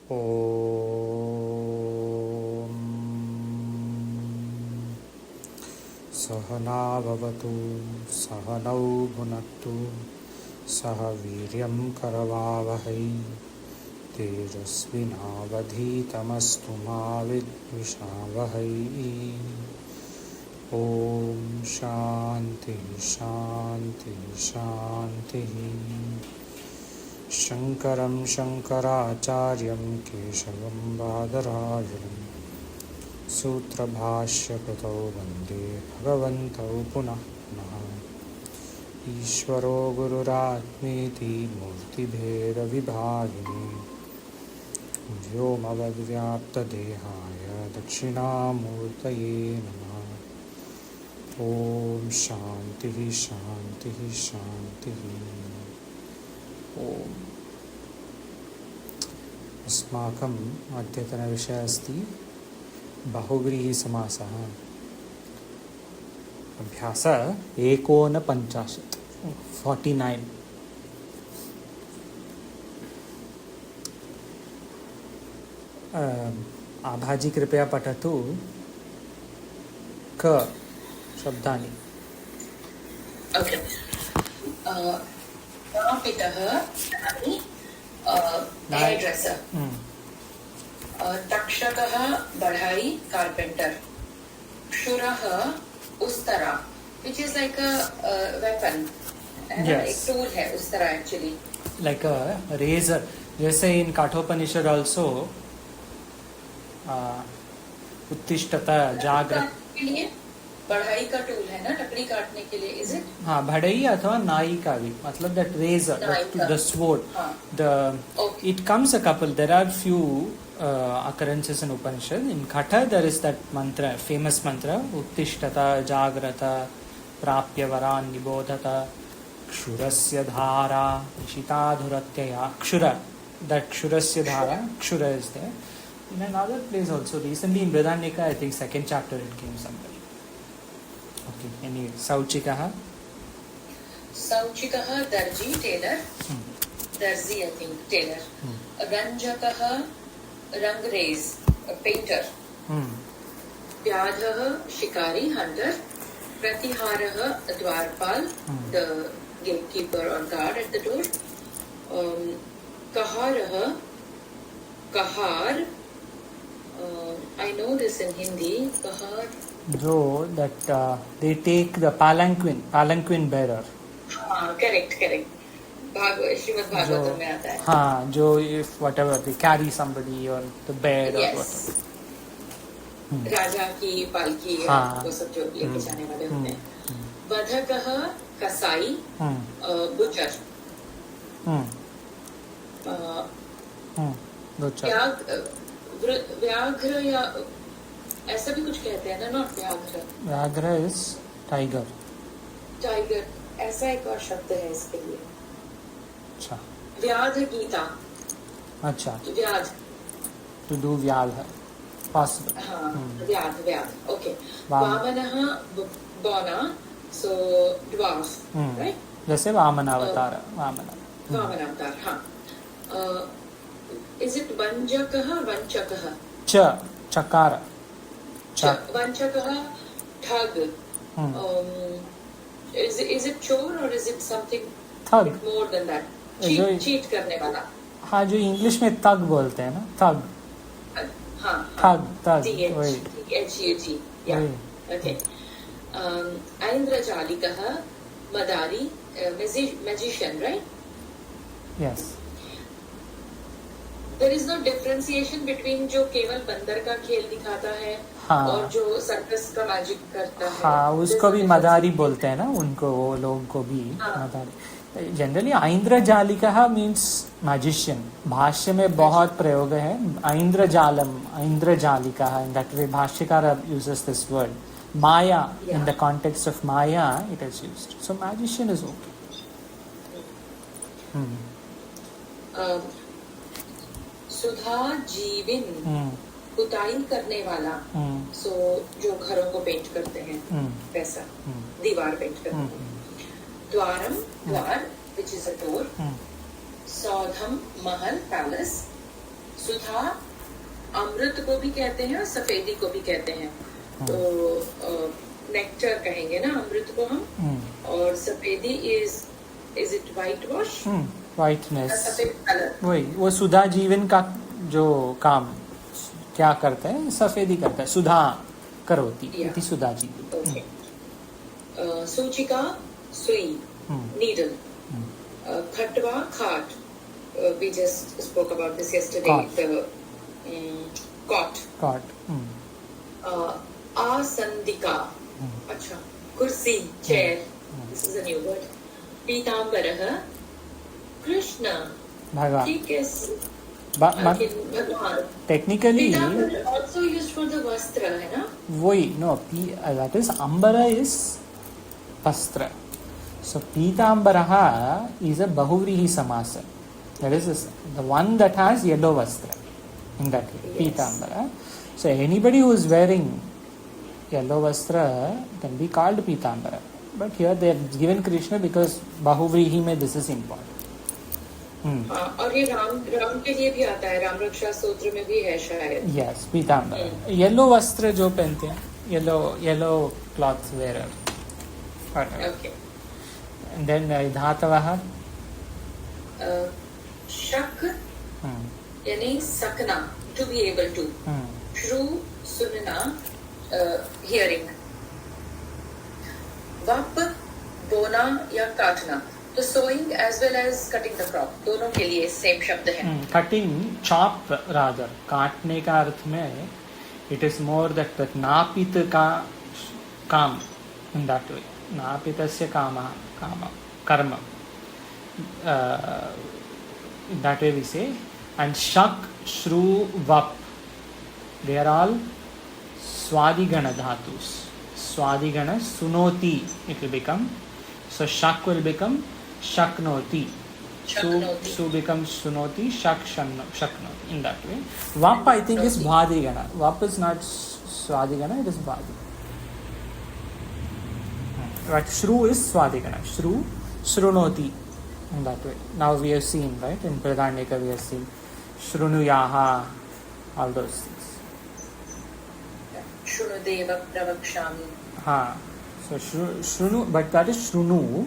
ॐ सहना भवतु सहनौ भुनक्तु सह वीर्यं करवावहै तेजस्विनावधीतमस्तु मा विद्विषावहै। ॐ शान्ति शान्ति शान्तिः। शङ्करं शङ्कराचार्यं केशवं बादरायणं सूत्रभाष्यकृतौ वन्दे भगवन्तौ पुनः पुनः। ईश्वरो गुरुरात्मेति मूर्तिभेदविभागिने व्योमवद्व्याप्तदेहाय दक्षिणामूर्तये नमः। ॐ शान्तिः शान्तिः शान्तिः। ओम अस्माकम् अद्यतनविषयः अस्ति बहुव्रीहिसमासः। अभ्यास 49 49। आभाजी कृपया पठतु क शब्दानि। ओके। पितः हेयरड्रेसर, तक्षकः बढ़ाई carpenter, क्षुरः Ustraa which is like a weapon, एक टूल है उस्तरा actually like a razor, जैसे in काठोपनिषद also उत्तिष्ठत जाग्रत के लिए बढ़ाई का टूल है ना, लकड़ी काटने के लिए। Is it? हाँ, बढ़ई अथवा नाई का भी मतलब that razor, the sword, it comes a couple. There are few occurrences in Upanishad. In Katha there is that mantra, famous mantra, Uttishtata Jagrata Prapya Varan Nibodhata Kshurasya Dhara Nishitadhuratyaya. Kshura, that Kshurasya Dhara, Kshura is there. In another place also, recently in Brihadaranyaka, I think second chapter it came somewhere. Okay, anyway, Sauchikah दर्जी tailor, दर्जी I think tailor. रंजकः रंगरेज painter. व्याधः शिकारी hunter. प्रतिहारः द्वारपाल the gatekeeper और guard at the door. कहारः कहार, I know this in Hindi, कहार जो that they take the palanquin bearer। हाँ, correct। श्रीमद् भागवतम में आता है। हाँ, जो if whatever they carry somebody or the bed or whatever। राजा की पालकी वो सब जो लेके जाने वाले होते हैं। वधकः कसाई, बुचर। व्याघ्र या ऐसा भी कुछ कहते हैं ना, नॉट व्याघ्र। व्याघ्र इज टाइगर। ऐसा एक और शब्द है इसके लिए। अच्छा। व्याध गीता। अच्छा। व्याध टू डू व्याध है पॉसिबल। हाँ, व्याध ओके। वामनः बौना, सो ड्वार्फ, राइट? जैसे वामनावतार। वामनावतार, हाँ। इज इट वंजकः वंचकः? चकार। वंचकः ठग। Is it chore or is it something more than that? Cheat करने वाला। हाँ, जो इंग्लिश में तग बोलते हैं ना, तग। हाँ, तग। THUG, yeah, okay. ऐन्द्रजालिकः Madari, magician, right? Yes. There is no differentiation between जो केवल बंदर का खेल दिखाता है और जो सर्कस का मैजिक करता है। हाँ, उसको भी मदारी बोलते हैं ना, उनको, वो लोगों को भी मदारी। जनरली ऐन्द्रजालिकः मीन्स मैजिशियन। भाष्य में बहुत प्रयोग है ऐन्द्रजालम, ऐन्द्रजालिकः। इन दैट वे भाष्यकार uses this word maya in the context of maya it is used. So magician is okay. सुधा जीविन, पुताई करने वाला, सो जो घरों को पेंट करते हैं वैसा, दीवार पेंट करते हैं। द्वारम, द्वार, which is a door. सौधम, Mahal, palace. सुधा अमृत को भी कहते हैं और सफेदी को भी कहते हैं। तो नेक्टर कहेंगे ना अमृत को हम, और सफेदी is it white wash, whiteness, सफेद कलर। वही वो सुधा जीवन का जो काम क्या करता है, सफेदी करता है, सुधा करोति इति सुधा जीवन। सूचिका सुई, नीडल, खटवा खाट, we just spoke about this yesterday, cot, आसंदिका, अच्छा कुर्सी, chair, this is a new word, पीतांबरः, कृष्ण, भगवान, ठीक है, भगवान, technically also used for the वस्त्र है ना, वही no that is ambara is vastra, so पीतांबरः is a bahuvrihi samasa, that is the one that has yellow vastra in that way, yes. Pītāmbara. So anybody who is wearing yellow vastra can be called Pītāmbara, but here they have given Krishna because bahuvrihi mein this is important. और ये राम के लिए भी आता है, राम रक्षा स्तोत्र में भी है शायद। Yes, पीतांबर, येलो वस्त्र जो पहनते हैं, yellow cloth wear. Okay. And then धातवः, शक यानी सकना, to be able to, श्रु सुनना, hearing, वप बोना या काटना, तो sowing as well as cutting the crop, दोनों के लिए सेम शब्द है। Cutting, chop rather, काटने का अर्थ में it is more that Napit का काम in that way, नापितस्य कामः कर्म, in that way we say. And shak, shru, vap, they are all swadigana dhatus. Swadigana, sunoti it will become, so shak will become shaknoti, su becomes sunoti, shaknoti, in that way. Vap I think is bhadigana, vap is not swadigana, it is bhadi, but shru is swadigana, shru, shrunoti, in that way. Now we have seen, right, in Pradhanika we have seen Shrunuyaha, all those things. Shrunudeva pravakshami. So Shrunu, but that is Shrunu.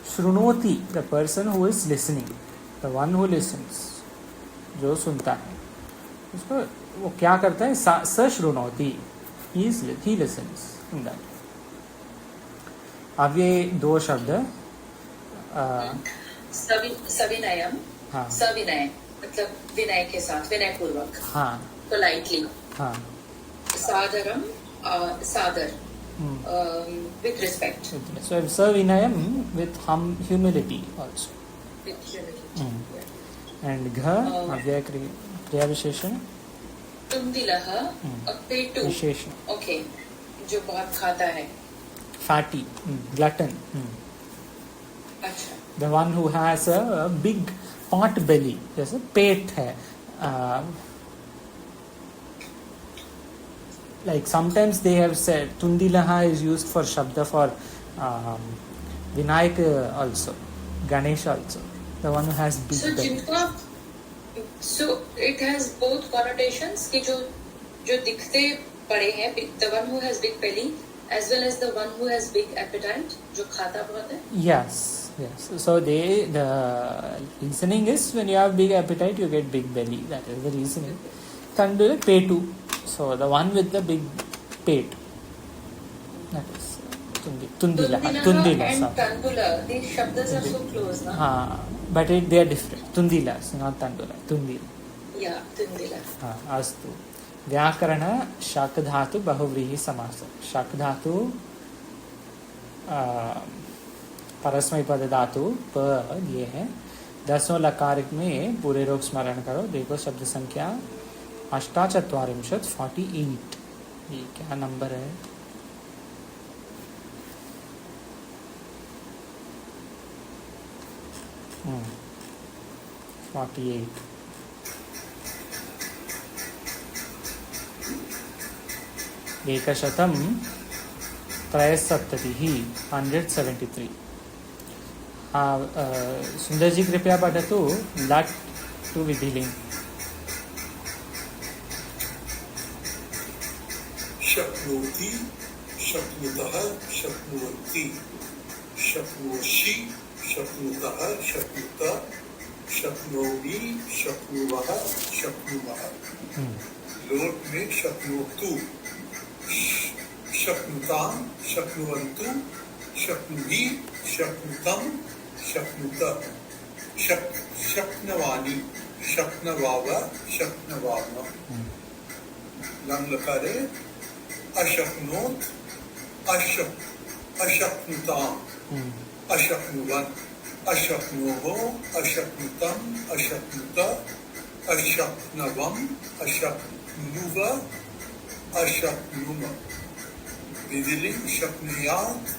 Shrunoti, the person who is listening, the one who listens, जो सुनता है, उसको वो क्या करता है, स श्रुणोति, he listens in that. अब ये दो शब्द सविनयम, सविनय मतलब विनय के साथ, विनय पूर्वक, पोलाइटली, सादरम, सादर, with respect. So savinayam with humility also. With humility. And gha अव्यय क्रिया विशेषण, तुंदिलः, पेटू विशेषण, okay, जो बहुत खाता है, fatty, glutton. अच्छा, the one who has a big pot belly, जैसे पेट है, like sometimes they have said Tundilaha is used for shabda for Vinayak also, Ganesh also, the one who has big belly. So it has both connotations कि जो दिखते बड़े हैं, the one who has big belly as well as the one who has big appetite, जो खाता बहुत है. Yes. So the reasoning is when you have big appetite, you get big belly. That is the reasoning. Tandula petu. So the one with the big pet. That is Tundila. And Tandula, these shabdas are so close, na? But they are different. Tundila, so not Tandula. Tundila. Yeah, Tundila. Astu. व्याकरण शाक धातु बहुव्रीहि समास. शाक धातु परस्मै पद धातु प ये है. 10वें लकार में पूरे रोग स्मरण करो. देखो शब्द संख्या 48 ये क्या नंबर है? Hmm. 48. एकशतम 73 173. सुंदर जी कृपया पठतु लट् टु विधिलिंग. शक्नोति, शक्नुतः, शक्नुवन्ति, शक्नोषि, शक्नुतः, शक्नुत, शक्नोमि, शक्नुवः, शक्नुमः। लोट में शक्नोतु, शक्नुतां, शक्नुवन्तु, शक्नुहि, शक्नुतं, शक्नुत, शक्नवानि, शक्नवाव, शक्नवाम। लंग लकारे अशक्नोत, अशक्नुतां, अशक्नुवन्, अशक्नोः, अशक्नुतं, अशक्नुत, अशक्नवम्, अशक्नुव, अशक्नुम। विधिलिंग शक्नुयात्,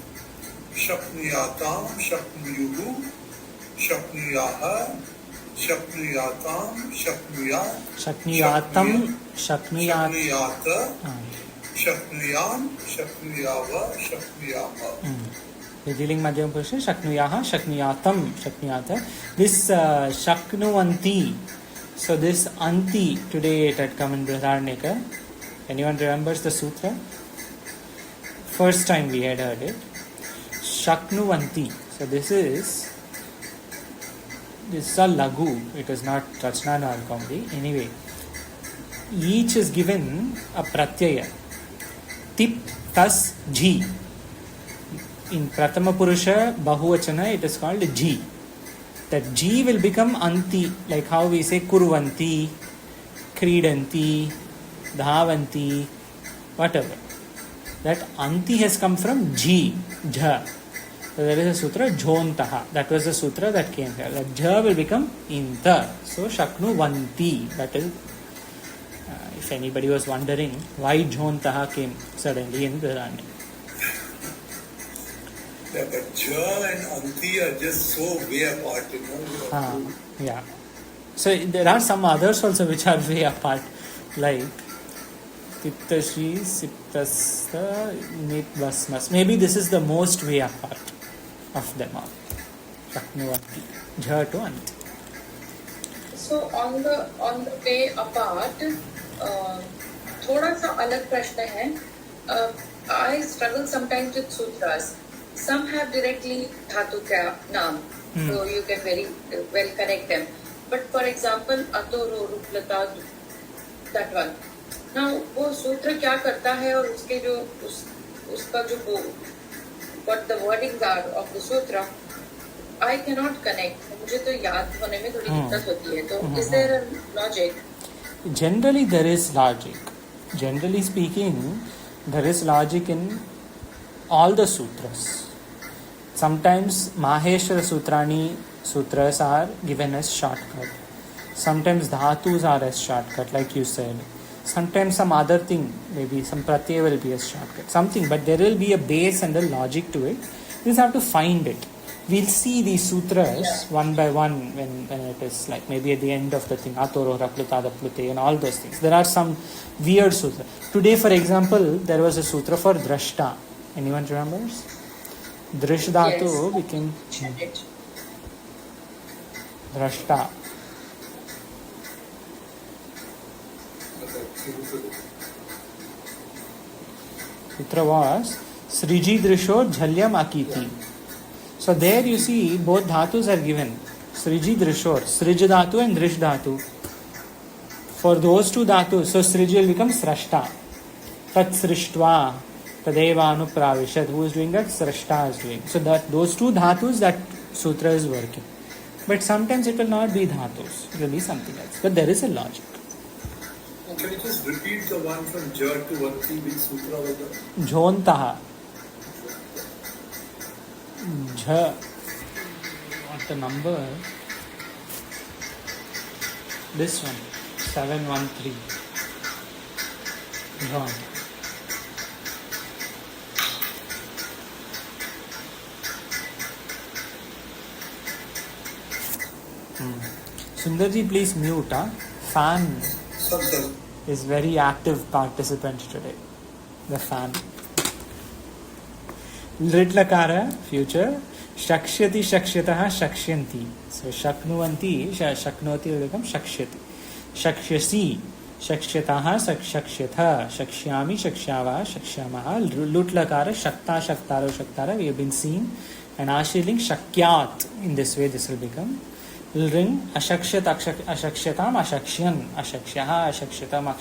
शक्नुयातां, शक्नुयुः, शक्नुयाः, शक्नुयातां, शक्नुयात्, शक्नुयातं, शक्नुयात्, शक्नुयात, शक्नुयां, शक्नुयाव, शक्नुयाम। विधिलिंग मध्यम पुरुष शक्नुयाः, शक्नुयातं, शक्नुयात. This shaknuvanti, so this anti, today it had come in Brihadaranyaka. Anyone remembers the sutra? First time we had heard it. Shaknuvanti. So this is a lagu. It is not Rachna or Kaumudi. Anyway, each is given a pratyaya. Tip, tas, ji. In Pratama Purusha Bahuvachana it is called ji. That ji will become anti, like how we say kurvanti, kridanti, dhavanti, whatever. That anti has come from ji, jha. So there is a sutra jhontaha. That was the sutra that came here. That jha will become inta. So shaknuvanti. That is, if anybody was wondering why jhontaha came suddenly in Brihadaranyaka. Yeah, but ja and anti are just so way apart, you know. Yeah. So there are some others also which are way apart, like Tittashi, Siptasta, Nitvasmas. Maybe this is the most way apart of them all. Shaknuvanti, jha to anti. So on the way apart, थोड़ा सा अलग प्रश्न है. I struggle sometimes with sutras. Some have directly dhatu ka naam, so you can very well connect them. But for example, atoro, ruplata, that one. Now वो सूत्र क्या करता है और उसके जो उसका जो what the wordings are of the sutra, I cannot connect. मुझे तो याद होने में थोड़ी दिक्कत होती है. तो is there a logic? Generally there is logic. Generally speaking, there is logic in all the sutras. Sometimes Maheshwara Sutrani sutras are given as shortcut. Sometimes dhatus are as shortcut, like you said. Sometimes some other thing, maybe some pratyaya will be a shortcut. Something, but there will be a base and a logic to it. You just have to find it. We'll see these sutras one by one when it is like maybe at the end of the thing, Atoro, Rakluta, Daplute, and all those things. There are some weird sutras. Today, for example, there was a sutra for Drashta. Anyone remembers? Drish Dhatu became Drashta. Sutra was Sriji Drisho Jhalyam Akiti. So there you see both dhatus are given. Sriji Drishor, Srij Dhatu and Drish Dhatu. For those two dhatus, so Srij will become Srashta. Tat Srishtva. Tadeva Anupravishat. Who is doing that? Srashta is doing. So that those two dhatus that sutra is working. But sometimes it will not be dhatus. It will be something else. But there is a logic. Can you just repeat the one from Jha to Vanti, which sutra was that? Jhontaha. Jha. What the number? This one. 713. Jhon. Sundarji, please mute. Fan is very active participant today. The fan. Litlakara, future. Shakshyati, shakshyataha, shakshyanti. So shaknuvanti, shaknoti will become shakshyati. Shakshyasi. शक्ष्यतः शक्ष्यथ शक्ष्यामि शक्ष्यावः शक्ष्यामः लुट लकार शक्ता शक्तारो शक्तारा we have been seen and ashriling shakyat in this way this will become ring ashakshyat ashakshyatam ashakshyan ashakshyaha ashakshyatam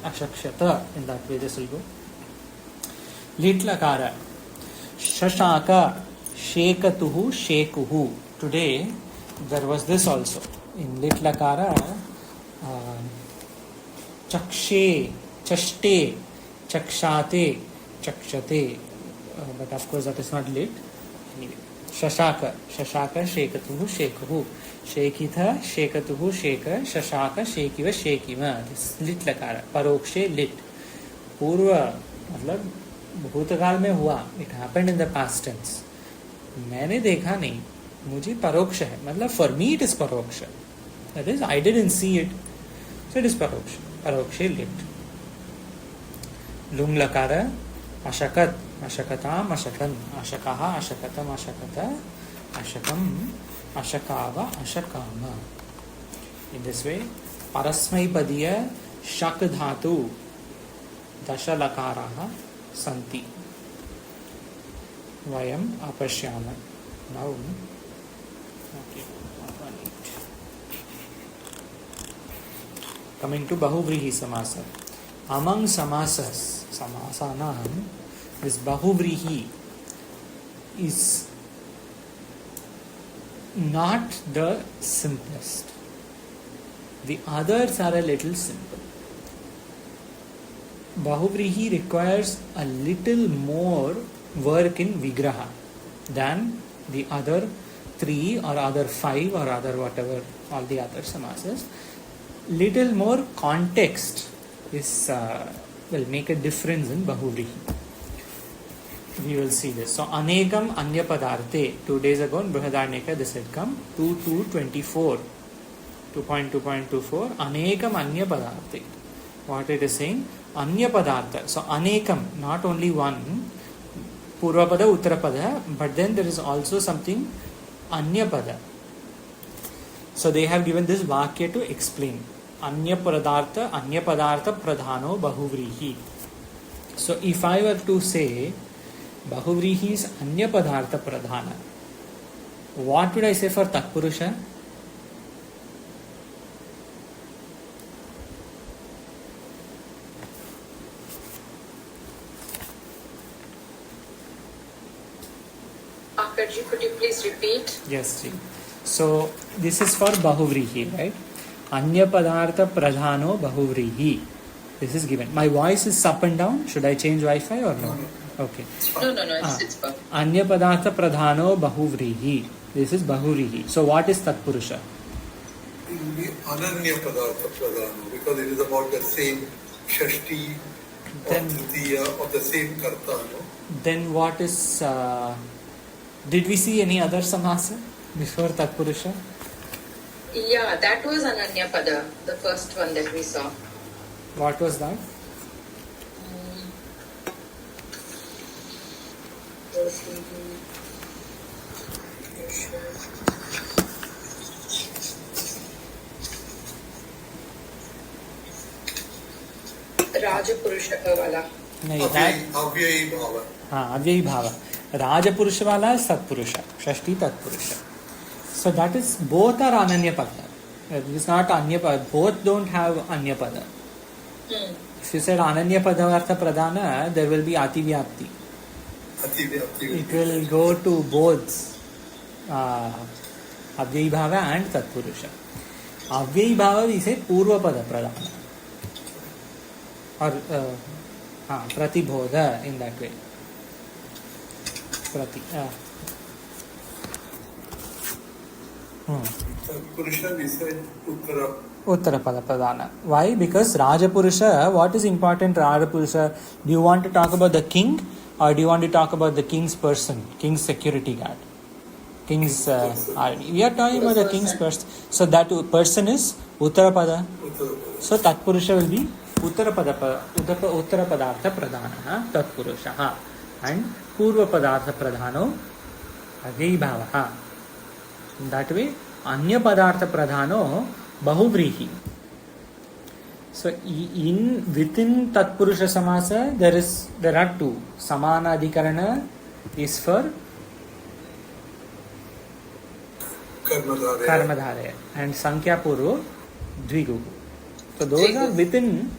ashakshyata in that way this will go lit lakara shashaka shekatuhu shekuhu today there was this also in lit lakara chakshe chashte chakshate chakshate but of course that is not lit anyway shashaka shashaka shekatuhu shekuhu shekitha shekatuhu sheka shashaka shekiva shekiva this lit lakara parokshe lit पूर्व मतलब भूतकाल में हुआ it happened in the past tense मैंने देखा नहीं मुझे परोक्ष है मतलब फॉर मी इट इज परोक्ष that is I didn't see it so it is परोक्ष परोक्षे लिट लुंग लकार अशकत अशकताम अशकन अशकः अशकतम अशकत अशकम अशकाव अशकाम इन दिस वे परस्मैपदीय शक धातु दश लकाराः सन्ति वयम् अपश्यामः now okay coming to bahuvrihi samasa among samasas samasanam this bahuvrihi is not the simplest the others are a little simple bahuvrihi requires a little more work in vigraha than the other 3 or other 5 or other whatever all the other samasas. Little more context is will make a difference in bahuvrihi. We will see this. So anekam anya padarte 2 days ago in Brihadaranyaka this had come 2.2.24 2.2.24 anekam anya padarte. What it is saying? Anya padartha. So anekam, not only one Purvapada, Uttarapada, but then there is also something Anyapada. So they have given this Vakya to explain. Anyapadartha pradhano bahuvrihi. So if I were to say bahuvrihi is Anyapadartha pradhana, what would I say for Tatpurusha? Could you please repeat? Yes, Ji. So this is for bahuvrihi, right? Anya padartha pradhano bahuvrihi. This is given. My voice is up and down. Should I change Wi-Fi or no? Okay. No. It's fine. Anya padartha pradhano bahuvrihi. This is bahuvrihi. So what is Tatpurusha? It will be Ananya Padartha Pradhano because it is about the same Shashti or Tritiya or the same Karta. No? Then what is... did we see any other samasa before Tatpurusha? Yeah, that was Ananya Pada, the first one that we saw. What was that? Rajapurusha wala. नहीं, that Avyai Bhava. हाँ, अव्ययी भाव. Rajapurusha wala is Tatpurusha. Shashti Tatpurusha. So that is, both are Ananya Pada. It is not Anya Pada. Both don't have Anya Pada. If you said Ananya Padartha Pradhana, there will be Ati Vyapti. It will go to both Avyayi Bhava and Tatpurusha. Avyayi Bhava we say Purva Pada Pradhana. Or Pratibodha in that way. Purusha we said Uttarapada Pradhana. Why? Because Rajapurusha, what is important Rajapurusha? Do you want to talk about the king or do you want to talk about the king's person, king's security guard, king's army? We are talking about the king's person. So that person is Uttarapada. So Tatpurusha will be Uttarapadartha Pradhana Tatpurusha. And Purva Padartha Pradhano Avyayi Bhava. In that way, Anya Padartha Pradhano Bahuvrihi. So within Tatpurusha Samasa there are two. Samana Adhikarana is for Karmadharaya and Sankhya Purva Dvigu. So those are within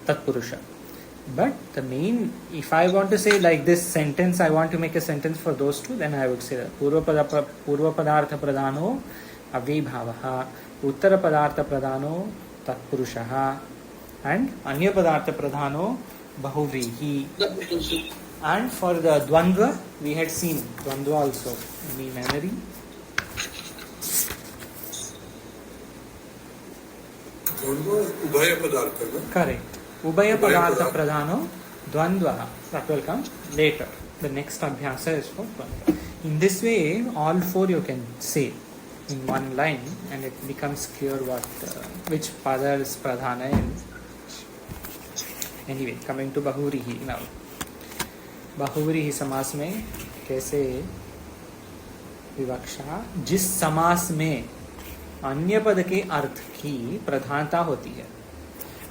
Tatpurusha. But the main, if I want to say like this sentence, I want to make a sentence for those two, then I would say that Purva Padartha Pradhano Avyabhavaha, Uttara Padartha Pradhano Tatpurushaha, and Anya Padartha Pradhano Bahuvrihi. And for the Dvandva, we had seen Dvandva also. Any memory? Ubhaya Padartha, no? Correct. Ubhaya Padartha Pradhano Dvandva. That will come later. The next Abhyasa is for Dvandva. In this way, all four you can say in one line and it becomes clear what which pada is Pradhana. And anyway, coming to Bahuvrihi now. Bahuvrihi समास में कैसे विवक्षा, जिस समास में अन्य पद के अर्थ की प्रधानता होती है,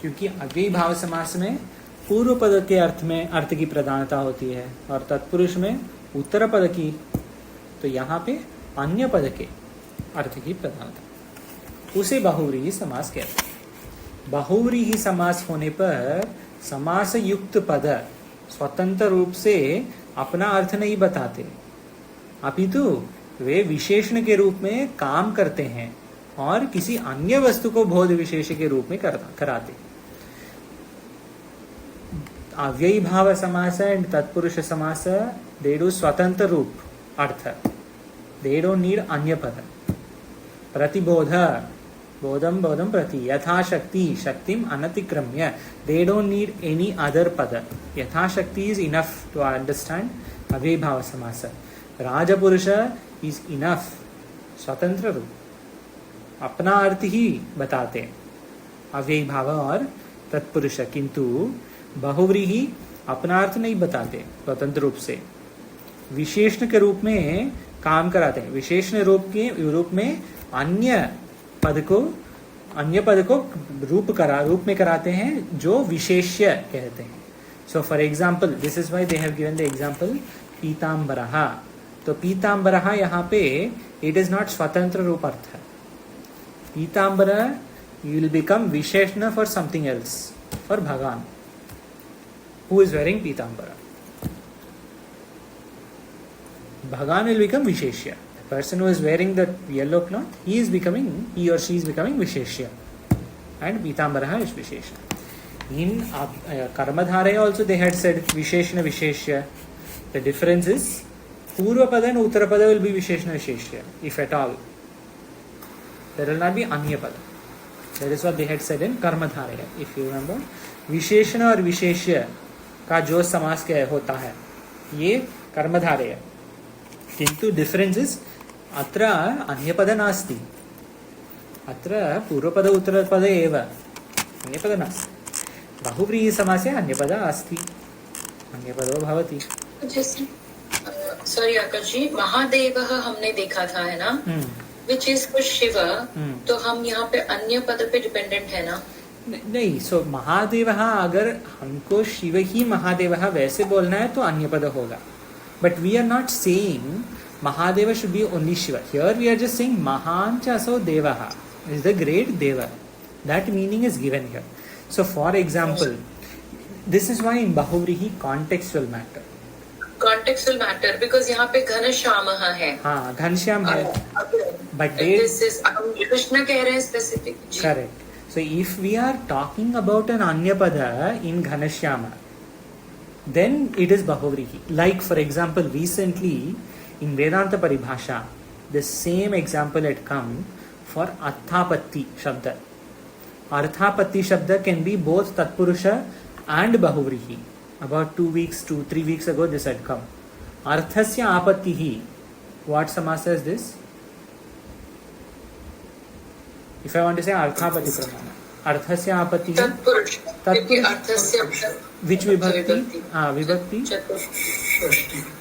क्योंकि अव्ययी भाव समास में पूर्व पद के अर्थ की प्रधानता होती है और तत्पुरुष में उत्तर पद की, तो यहाँ पे अन्य पद के अर्थ की प्रधानता, उसे बहुव्रीहि समास कहते हैं। बहुव्रीहि समास होने पर समास युक्त पद स्वतंत्र रूप से अपना अर्थ नहीं बताते, अपितु वे विशेषण के रूप में काम करते हैं और किसी अन्य वस्तु को बोध विशेष के रूप में कराते। अव्ययी भाव समास एंड तत्पुरुष समास, they do स्वतंत्र रूप अर्थ, they don't need अन्य पद। प्रतिबोध, बोधम बोधम प्रति, यथाशक्ति शक्तिम अनतिक्रम्य, they don't need any other पद। यथाशक्ति is enough to understand अव्ययी भाव समास। राजपुरुष is enough, स्वतंत्र रूप, अपना अर्थ ही बताते अव्ययी भाव और तत्पुरुष, किंतु बहुव्रीहि अपना अर्थ नहीं बताते स्वतंत्र रूप से, विशेषण के रूप में काम कराते हैं। विशेषण रूप में अन्य पद को रूप में कराते हैं जो विशेष्य कहते हैं। So for example, this is why they have given the example पीताम्बरः। तो पीताम्बरः यहाँ पे इट इज नॉट स्वतंत्र रूप अर्थ है। Pitambara you will become visheshna for something else, for Bhagavan who is wearing Pitambara. Bhagavan will become Visheshya. The person who is wearing the yellow cloth, he or she is becoming Visheshya, and Pitambara is Visheshya. In Karmadharaya also they had said Visheshna Visheshya. The difference is Purvapada and Uttarapada will be Visheshna Visheshya, if at all. There will not be Anya Pada. That is what they had said in Karmadharaya. If you remember, विशेषण और विशेष्य का जो समास क्या होता है ये कर्मधारय, किंतु डिफरेंस इज अत्र अन्यपद नास्ति, अत्र पूर्वपद उत्तरपद एव, अन्यपद नास्ति। बहुव्रीहि समासे अन्यपद अस्ति, अन्यपदो भवति। सॉरी आकाश जी, महादेवः हमने देखा था है ना, which is for शिव, तो हम यहाँ पे अन्य पद पे डिपेंडेंट है ना? नहीं, सो महादेवः अगर हमको शिव ही महादेवः वैसे बोलना है तो अन्य पद होगा, but we are not saying Mahadev should be only Shiva. Here we are just saying महान च असौ देवः इज द ग्रेट देव, that meaning is given here. So for example, this is why in बहुव्रीहि contextual matter, contextual matter, because यहाँ पे घनश्याम है। हाँ, घनश्याम है, बट दिस इज कृष्ण कह रहे हैं specific. Correct. So if we are talking about an Anyapada in Ghanashyama, then it is Bahuvrihi. Like for example, recently in Vedanta Paribhasha, the same example had come for Arthapatti Shabda. Arthapatti Shabda can be both Tatpurusha and Bahuvrihi. About 2-3 weeks ago this had come. Arthasya Apattihi. What samasa is this? If I want to say Arthapati Pramana, Arthasya Apati, which Vibhakti? Vibhakti?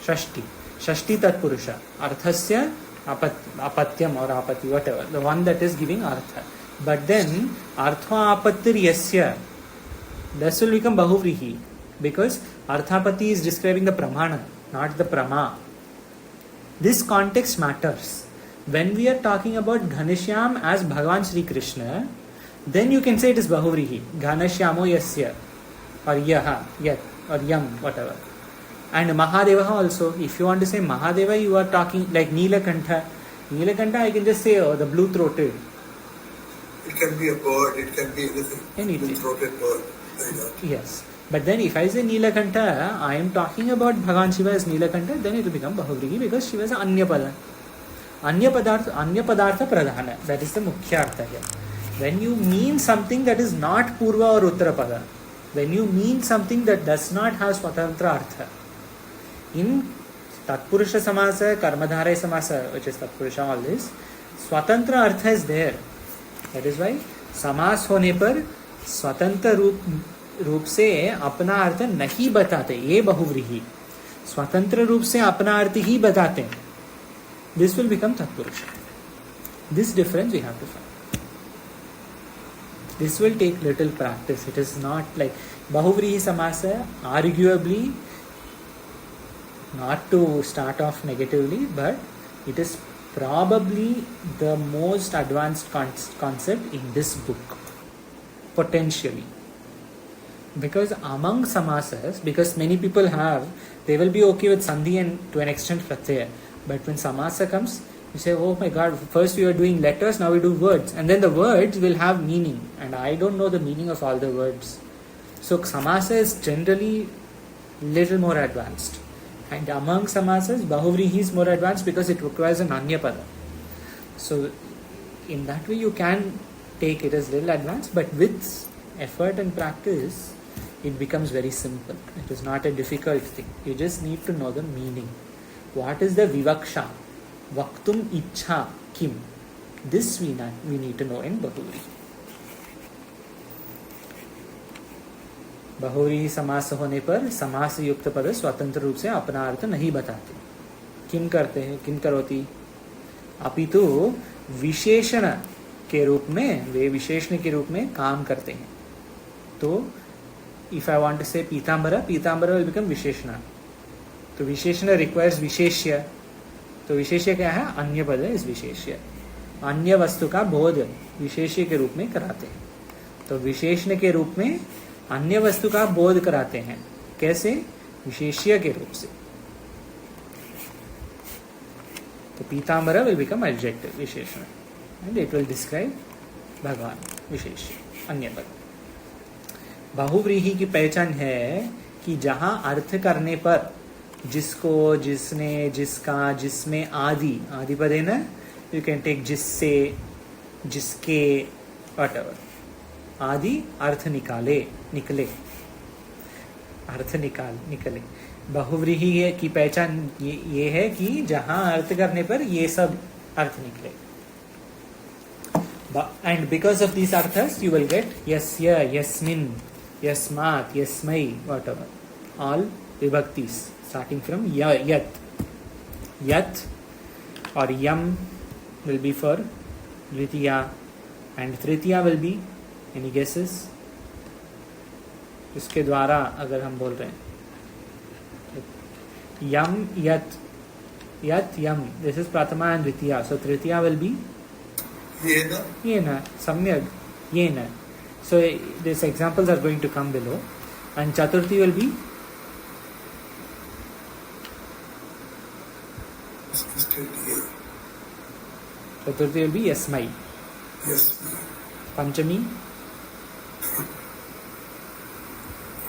Shashti. Shashti Tatpurusha. Arthasya Apatyam or Apati, whatever. The one that is giving Artha. But then, Artha Apatir Yasya This will become Bahuvrihi because Arthapati is describing the Pramana, not the Prama. This context matters. When we are talking about Ghaneshyam as Bhagavan Sri Krishna, then you can say it is Bahuvrihi. Ghaneshyamo yasya or yaha, yat or yam, whatever. And Mahadeva also. If you want to say Mahadeva, you are talking like Neelakantha. Neelakantha, I can just say, oh, the blue-throated. It can be a bird, it can be anything. Anything. Blue-throated bird. Like that. Yes. But then if I say Neelakantha, I am talking about Bhagavan Shiva as Neelakantha, then it will become Bahuvrihi because Shiva is Anyapada. Anyapadartha Pradhana. That is the Mukhya Artha here. When you mean something that is not Purva or Uttarapada, when you mean something that does not have Swatantra Artha, in Tatpurusha Samasa, Karmadhara Samasa, which is Tatpurusha, all this, Swatantra Artha is there. That is why समास होने पर स्वतंत्र रूप से अपना अर्थ नहीं बताते, ये बहुव्रीहि. स्वतंत्र रूप से अपना अर्थ ही बताते हैं. This will become Tatpurusha. This difference we have to find. This will take little practice. It is not like Bahuvrihi Samasa, arguably, not to start off negatively, but it is probably the most advanced concept in this book, potentially. Because among samasas, because many people they will be okay with sandhi and to an extent pratyaya. But when samasa comes, you say, oh my God, first we were doing letters, now we do words. And then the words will have meaning. And I don't know the meaning of all the words. So samasa is generally little more advanced. And among samasas, Bahuvrihi is more advanced because it requires an Anyapada. So in that way you can take it as little advanced, but with effort and practice, it becomes very simple. It is not a difficult thing. You just need to know the meaning. What is the Vivaksha? Vaktum Ichha Kim? This we need to know in Bahuvrihi. बहुव्रीहि समास होने पर समास युक्त पद स्वतंत्र रूप से अपना अर्थ नहीं बताते. किम करते हैं, किम करोति, अपितु विशेषण के रूप में, वे विशेषण के रूप में काम करते हैं. तो इफ आई वांट टू से पीतांबर, पीतांबर विल बिकम विशेषण. तो विशेषण रिक्वायर्स विशेष्य. तो विशेष्य क्या है, अन्य पद इस विशेष्य. अन्य वस्तु का बोध विशेष्य के रूप में कराते हैं. तो विशेषण के रूप में अन्य वस्तु का बोध कराते हैं. कैसे, विशेष्य के रूप से. तो पीतांबर विल बिकम एडजेक्टिव, विशेषण, एंड इट विल डिस्क्राइब भगवान, विशेष्य, अन्य पद. बहुव्रीहि की पहचान है कि जहां अर्थ करने पर जिसको, जिसने, जिसका, जिसमें आदि पद है ना, यू कैन टेक जिससे, जिसके, व्हाटएवर. आदि अर्थ निकले, अर्थ निकले. बहुव्रीहि की पहचान ये है कि जहां अर्थ करने पर ये सब अर्थ निकले. एंड बिकॉज ऑफ दिस अर्थस यू विल गेट यस्य, यस्मिन, यस्मात्, यस्मै, व्हाटएवर, ऑल विभक्तिस स्टार्टिंग फ्रॉम यत. यत और यम विल बी फॉर द्वितीया, एंड तृतीया विल बी, एनी गेसेस? इसके द्वारा अगर हम बोल रहे हैं यम, यत, यत, यम, दिस इज प्रथमा एंड द्वितीया. सो तृतीया विल बी येन, सम्यक, येन. So this examples are going to come below. And चतुर्थी विल बी, चतुर्थी विल बी यस्मै. पंचमी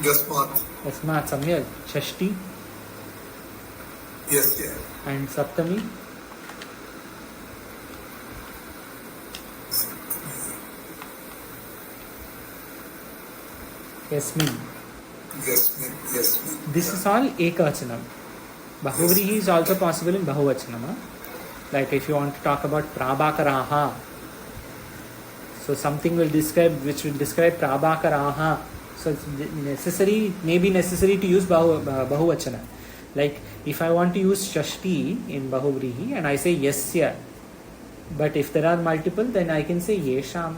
यस्मात्, सम्यक. षष्ठी, एंड सप्तमी यस्मिन्. This is all ekavachanam. Bahuvrihi is also possible in bahuvachanam. Like if you want to talk about prabhakaraha, so something will describe, which will describe prabhakaraha. So it's necessary, maybe necessary to use bahuvachana. Like if I want to use shashti in bahuvrihi and I say yasya, but if there are multiple, then I can say yesham.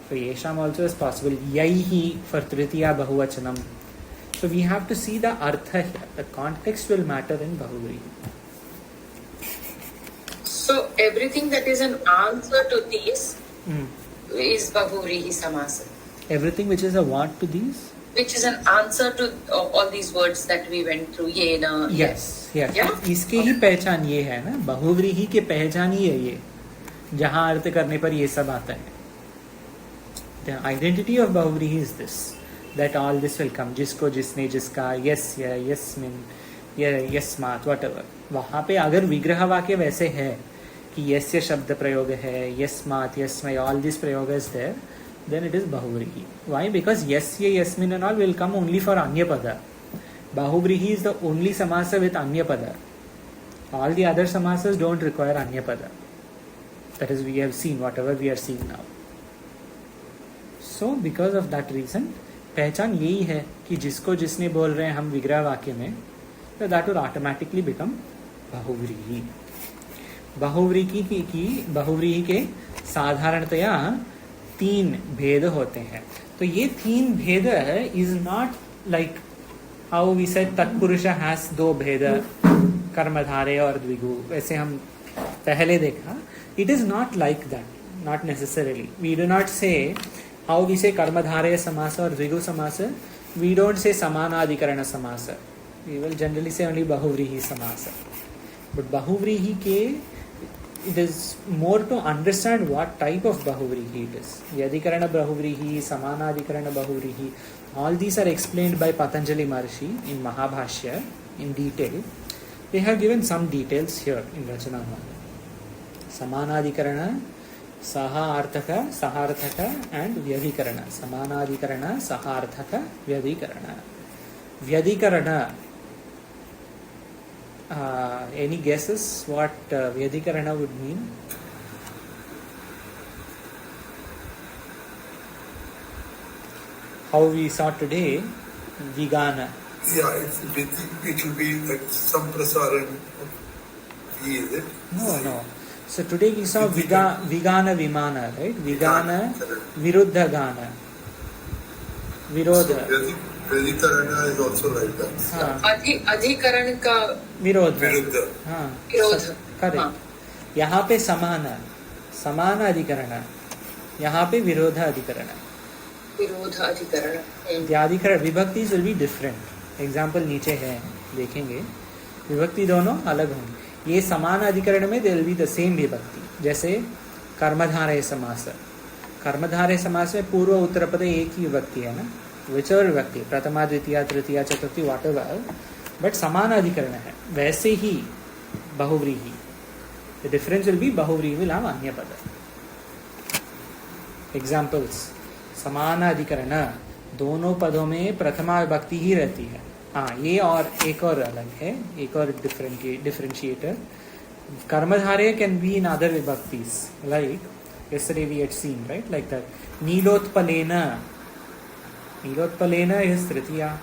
So yesham also is possible. Yaihi for tritiya bahuvachanam. So we have to see the artha here. The context will matter in bahuvrihi. So everything that is an answer to these is bahuvrihi samasa. Everything which is a what to these? Which is an answer to all these words that we went through. Yena. Yes. Yeah? इसके ही पहचान ये है ना, बहुव्रीहि के पहचान ही है ये, जहाँ अर्थ करने पर ये सब आता है. The identity of bahuvrihi is this, that all this will come. जिसको, जिसने, जिसका, यस्य, यस्मिन, यस्मात्, whatever. वहाँ पे अगर विग्रह वाक्य वैसे है कि यस्य शब्द प्रयोग है, यस्मात्, यस्मै, all this प्रयोग is there, then it is bahuvrihi. Why? Because yasya, yasmin and all will come only for anyapada. Bahuvrihi is the only samasa with anyapada. All the other samasas don't require anyapada. That is, we have seen whatever we are seeing now. So because of that reason, पहचान यही है कि जिसको जिसने बोल रहे हैं हम विग्रह वाक्य में, तो that will automatically become bahuvrihi. बहुव्रीहि के साधारणतया 3 भेद होते हैं. तो ये 3 भेद is not like how we said तत्पुरुष has 2 भेद, कर्मधारय और द्विगु. वैसे हम पहले देखा. It is not like that. Not necessarily. We do not say how we say कर्मधारय समास or द्विगु समास. We don't say समानाधिकरण समास. We will generally say only बहुव्रीहि समास. But बहुव्रीहि के, it is more to understand what type of bahuvrihi it is. Vyadhikarana bahuvrihi, samanadhikarana bahuvrihi, all these are explained by Patanjali Maharishi in Mahabhashya in detail. They have given some details here in Rachanamala. Samanadhikarana, saharthaka, saharthaka and vyadhikarana. Samanadhikarana, saharthaka, vyadhikarana. Vyadhikarana. Any guesses what vyadhikarana would mean? How we saw today, vigana. Yeah, it will be like samprasaran of V, is it? No. So today we saw vigana vimana, right? Vigana, viruddha gana. Virodha. So, Vyadhikarana is also like that. अधिकरण का विरुद्ध. हाँ, विरोध. Correct. यहाँ पे समान अधिकरण, यहाँ पे विरोध अधिकरण. विरोध अधिकरण. The अधिकरण विभक्ति will be different. एग्जाम्पल नीचे है, देखेंगे. विभक्ति दोनों अलग होंगे. ये समान अधिकरण में there will be the same विभक्ति. जैसे कर्मधारय समास. कर्मधारय समास में पूर्व उत्तर पद एक ही विभक्ति है ना. whichever विभक्ति, प्रथमा, द्वितीया, तृतीया, चतुर्थी, whatever, but समान अधिकरण है. वैसे ही बहुव्रीहि, the difference will be बहुव्रीहि will have अन्य पद. Examples, समान अधिकरण दोनों पदों में प्रथमा विभक्ति ही रहती है. हाँ, ये और एक और अलग है, एक और differentiator. कर्मधारय can be in other vibhaktis, like yesterday we had seen, right, like that. नीलोत्पलेन is tritiya.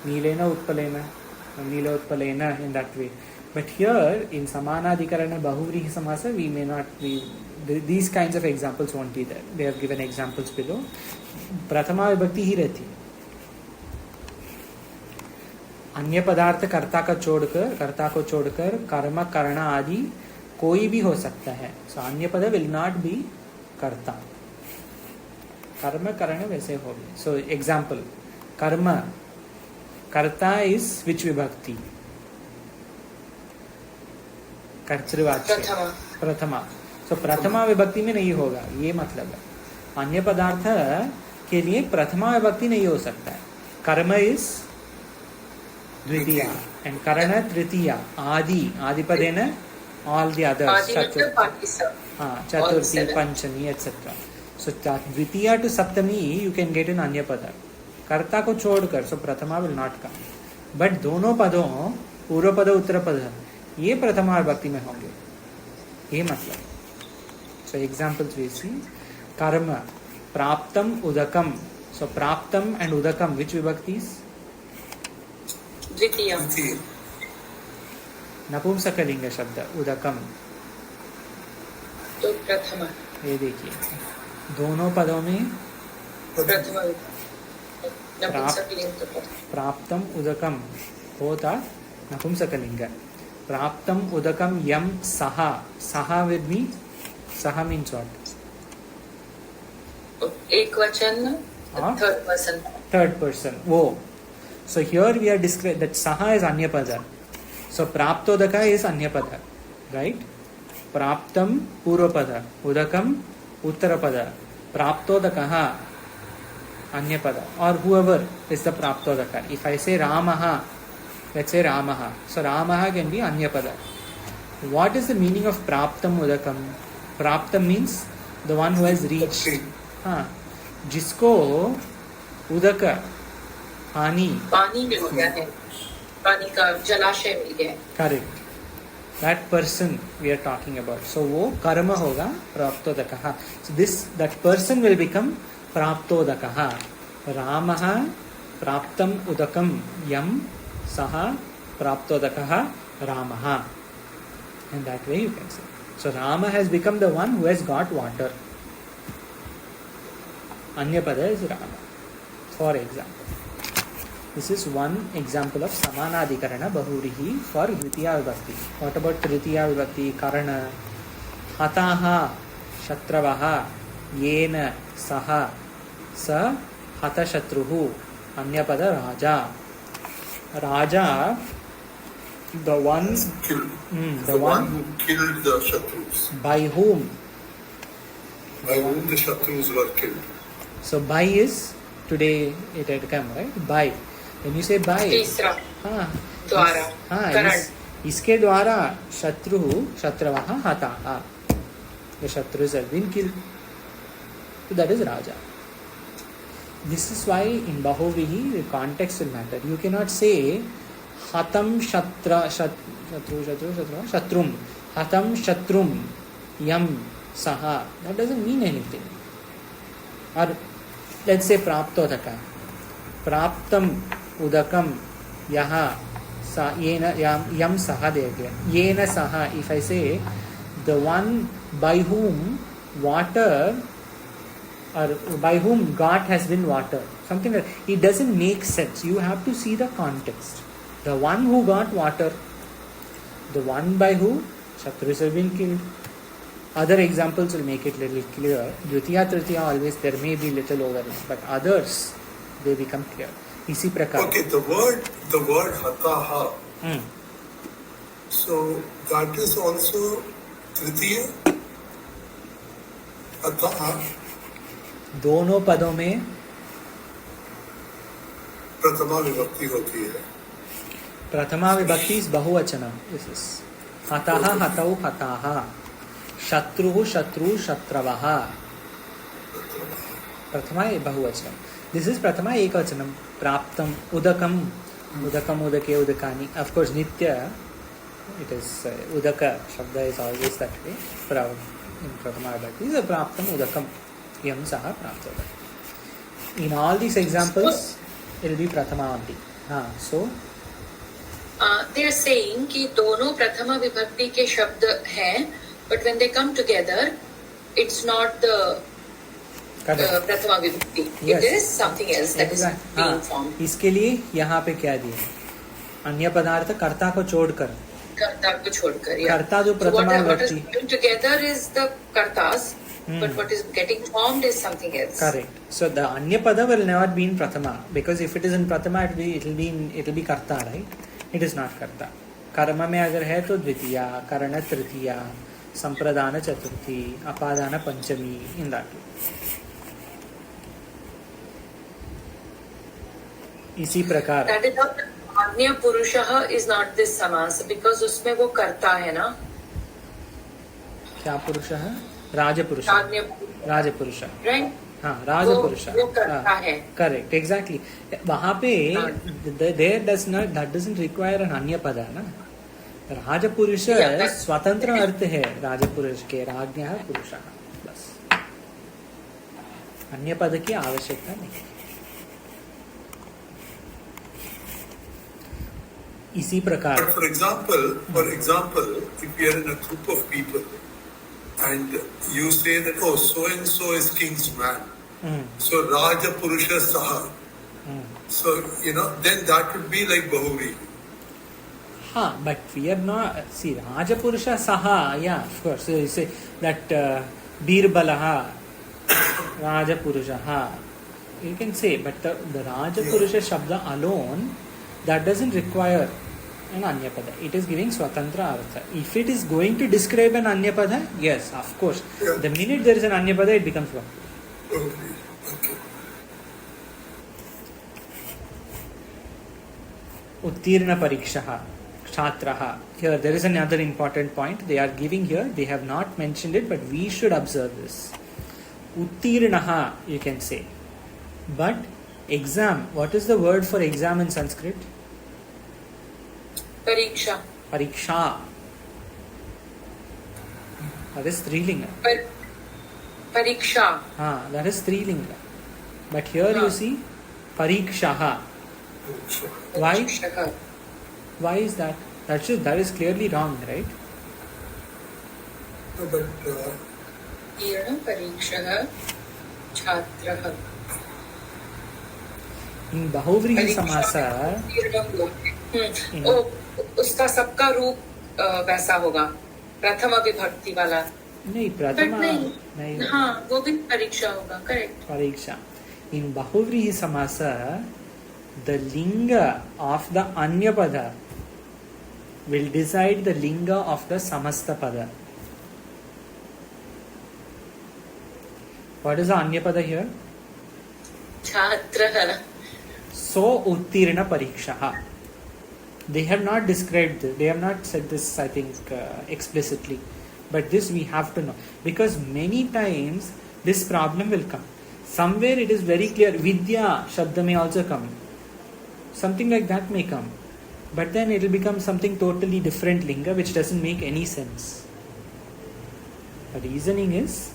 Nilena utpalena in that way. But here in samanadhikarana bahuvrihi samasa we may not be, these kinds of examples won't be there. They have given examples below. Prathama vibhakti ही रहती है. अन्य पदार्थ कर्ता को छोड़कर कर्म करना आदि कोई भी हो सकता है. So अन्य पद will not be कर्ता. कर्म करण वैसे हो गए. So example, कर्म, कर्ता is which विभक्ति? कर्तृवाच्य प्रथमा. So प्रथमा विभक्ति में नहीं होगा, ये मतलब है. अन्य पदार्थ के लिए प्रथमा विभक्ति नहीं हो सकता है. कर्म is द्वितीया and करण तृतीया. आदि पदेन all the others, Chaturthi, Panchami etc. So Dwitiya to Saptami you can get in अन्य पद. कर्ता को छोड़कर, so Prathama will not come. But दोनों पदों, पूर्व पद उत्तर पद, ये प्रथमा विभक्ति में होंगे. ये मतलब. So examples we see. कर्म, प्राप्तम, उदकम. So प्राप्तम and udakam, which vibhaktis? द्वितीया. नपुंसकलिंग शब्द उदकम, तो प्रथमा. ये देखिए. दोनों पदों में प्रथमा नपुंसकलिंग का पद। प्राप्तम उदकम होता नपुंसकलिंग. प्राप्तम उदकम यम सहा. सहा with me. Saha means what? एक वचन, third person. Third person. वो. So here we are describing that saha is anyapada. So praptodaka is anyapada, right? Praptam purvapada, udakam uttarapada, praptodakaha anyapada, or whoever is the praptodaka. If I say Ramaha, let's say Ramaha. So Ramaha can be anyapada. What is the meaning of praptam udakam? Praptam means the one who has reached. हाँ, जिसको उदक पानी मिल गया है, पानी का जलाशय मिल गया है. Correct. That person we are talking about. So वो कर्म होगा प्राप्तोदकः. So that person will become प्राप्तोदकः. रामः प्राप्तम उदकम यम सः प्राप्तोदकः रामः. And that way you can say. So Rama has become the one who has got water. Anyapada is Rama. For example, this is one example of Samanadikarana Bahurihi for Dvitiya Vibhakti. What about Tritiya Vibhakti? Karana, Hataha, Shatravaha, Yena, Saha, Sa, Hata Shatruhu, Anyapada Raja. Raja, the one killed. The one who killed the Shatrus. By whom? By whom the Shatrus were killed. So by is today it had come, right? By. When you say by, तीसरा द्वारा करण. इसके द्वारा शत्रुः हताः. The Shatrus have been killed. So that is Raja. This is why in Bahuvihi the context will matter. You cannot say Hatam Shatrum. Hatam Shatrum Yam Saha. That doesn't mean anything. Or let's say Praptodaka. Praptam Udakam Yaha Yena Yam Saha there. Yena Saha. If I say the one by whom water or by whom God has been water. Something like it doesn't make sense. You have to see the context. The one who got water, the one by who Shatrus have been killed. Other examples will make it little clear. Dvitiya, Tritiya always there may be little overlap, but others they become clear. Isi prakar. Okay, the word hataha. So that is also Tritiya. Hataha. दोनों पदों में प्रथमा विभक्ति होती है. प्रथमा विभक्ति is बहुवचनम. This is हतः हतौ हताः. शत्रुः शत्रु शत्रवः. प्रथमा बहुवचनम. This is Prathama एकवचनम. प्राप्तम उदकम उदकम उदके उदकानि. Of course nitya it is udaka shabda is always that way. In prathama vibhakti is प्राप्तम उदकम yam saha praptodaka. In all these examples it will be prathama only. So they are saying कि दोनों प्रथमा विभक्ति के शब्द हैं, but when they come together it's not the प्रथमा विभक्ति. It is something else that is being formed. इसके लिए यहाँ पे क्या दिया? अन्य पदार्थ कर्ता को छोड़कर. कर्ता जो प्रथमा विभक्ति. What is coming together is the kartas. But what is getting formed is something else. Correct. So the Anyapada will never be in Prathama, because if it is in Prathama it will be Karta, right? It is not Karta. Karma में अगर है तो द्वितीया, करण तृतीया, संप्रदान चतुर्थी, अपादान पंचमी, in that way. इसी प्रकार. That is not Anya Purushaha is not this समास, because उसमें वो करता है ना. क्या पुरुषः? राजपुरुष. राजपुरुष. Right? हाँ, राजपुरुष. वो करता है. Correct, exactly. वहाँ पे there that doesn't require an अन्य पद ना. राजपुरुष स्वतंत्र अर्थ है राजपुरुष के. राज्ञः पुरुषः बस. अन्य पद की आवश्यकता नहीं. इसी प्रकार. For example, if we are in a group of people and you say that, oh, so and so is king's man. Mm. So Raja Purusha Saha. So, then that would be like Bahuri. But we have not. See, Raja Purusha Saha, yeah, of course. So you say that Birbalaha, Raja Purusha, you can say, but the Raja Purusha Shabda alone, that doesn't require an Anyapada. It is giving Swatantra Artha. If it is going to describe an Anyapada, yes, of course. Yeah. The minute there is an Anyapada, it becomes one. Okay. Uttirna Parikshaha, Kshatraha. Here, there is another important point they are giving here. They have not mentioned it, but we should observe this. Uttirnaha, you can say. But exam, what is the word for exam in Sanskrit? Pariksha. Pariksha. That is Strilinga. Pariksha. That is Strilinga. But here you see Parikshaha. Why? Why is that? That is clearly wrong, right? No, but Parikshaha Chhatraha. In Bahuvrihi Samasa, उसका सबका रूप वैसा होगा, प्रथमा विभक्ति वाला. नहीं, प्रथमा नहीं. हाँ, वो भी परीक्षा होगा. Correct. Pariksha. In Bahuvrihi Samasa, the linga of the Anyapada will decide the linga of the Samasta Pada. What is the Anyapada here? Chhatraha. So Uttirna Parikshaha. They have not described this. They have not said this, I think, explicitly. But this we have to know. Because many times this problem will come. Somewhere it is very clear. Vidya Shabda may also come. Something like that may come. But then it will become something totally different linga which doesn't make any sense. The reasoning is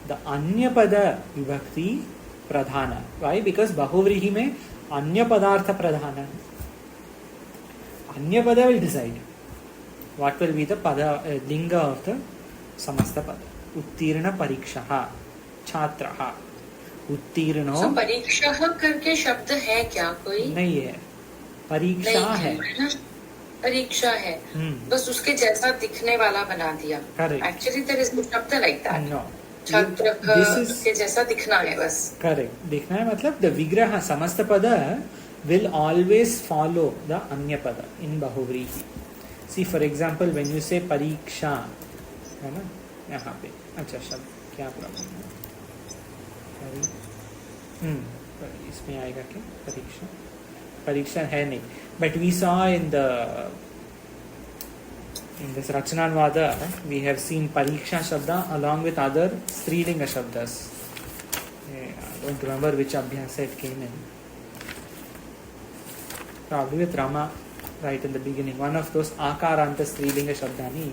the Anyapada Vibhakti Pradhana. Why? Because Bahuvrihi mein Anya Padartha Pradhana. Anyapada will decide what will be the pada, linga of the Samasta Pada. Uttirna Parikshaha Chhatraha. उत्तीर्ण. So परीक्षा करके शब्द है क्या कोई? नहीं है, परीक्षा है. परीक्षा है. बस उसके जैसा दिखने वाला बना दिया. Actually there is no शब्द like that. No. छात्र के जैसा दिखना है बस. Correct. दिखना है मतलब the vigraha samasta pada will always follow the anya pada in Bahuvrihi. See, for example, when you say pariksha, है ना, यहाँ पे अच्छा शब्द क्या प्रॉब्लम है? इसमें आएगा क्या परीक्षा? परीक्षा है नहीं. But we saw in this Rachananvada, we have seen pariksha shabda along with other strilinga shabdas. I don't remember which abhyasa it came in. Probably with Rama right in the beginning. One of those akaranta strilinga shabdani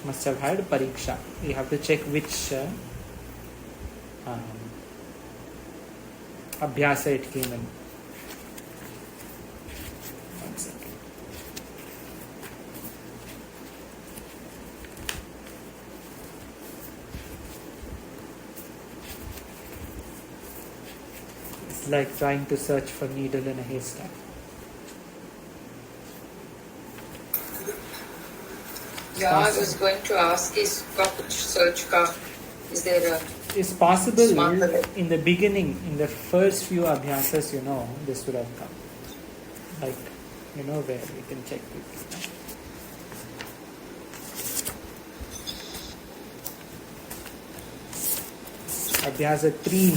must have had pariksha. You have to check which abhyasa it came in. One second. It's like trying to search for needle in a haystack. Yeah, I was going to ask, is search ka, is there a... It's possible in the beginning, in the first few abhyasas, this would have come. Like, where we can check it. Abhyasa 3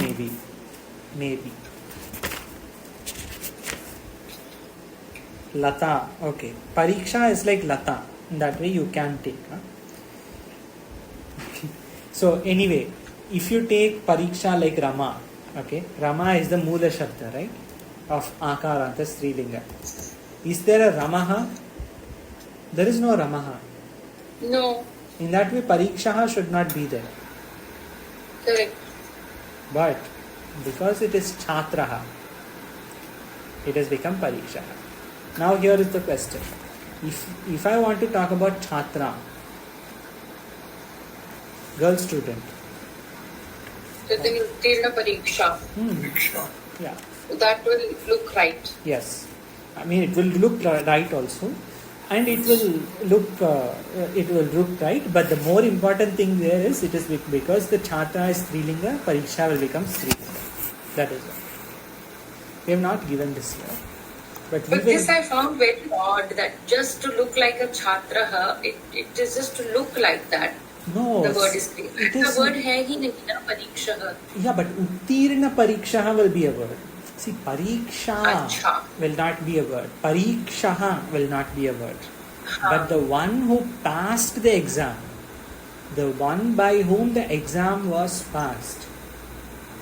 maybe. Lata, okay. Pariksha is like Lata. That way you can take. Okay. So anyway, if you take pariksha like Rama, okay, Rama is the Mula Shabda, right, of Akaranta Strilinga. Is there a Ramaha? There is no Ramaha. No. In that way, pariksha should not be there. Correct. But because it is Chhatraha, it has become pariksha. Now here is the question. If I want to talk about Chhatra, girl student. So then Uttirna Pariksha. Pariksha. Yeah. That will look right. Yes. I mean, it will look right also, and it will look right. But the more important thing there is, it is because the Chatra is Strilinga, Pariksha will become Strilinga. That is all. We have not given this here. But this I found very odd, that just to look like a Chatra, it is just to look like that. No. The word is clear. The word hai hi nahi na, Pariksha. Yeah, but Uttirna Pariksha will be a word. See, Pariksha will not be a word. Pariksha will not be a word. But the one who passed the exam, the one by whom the exam was passed,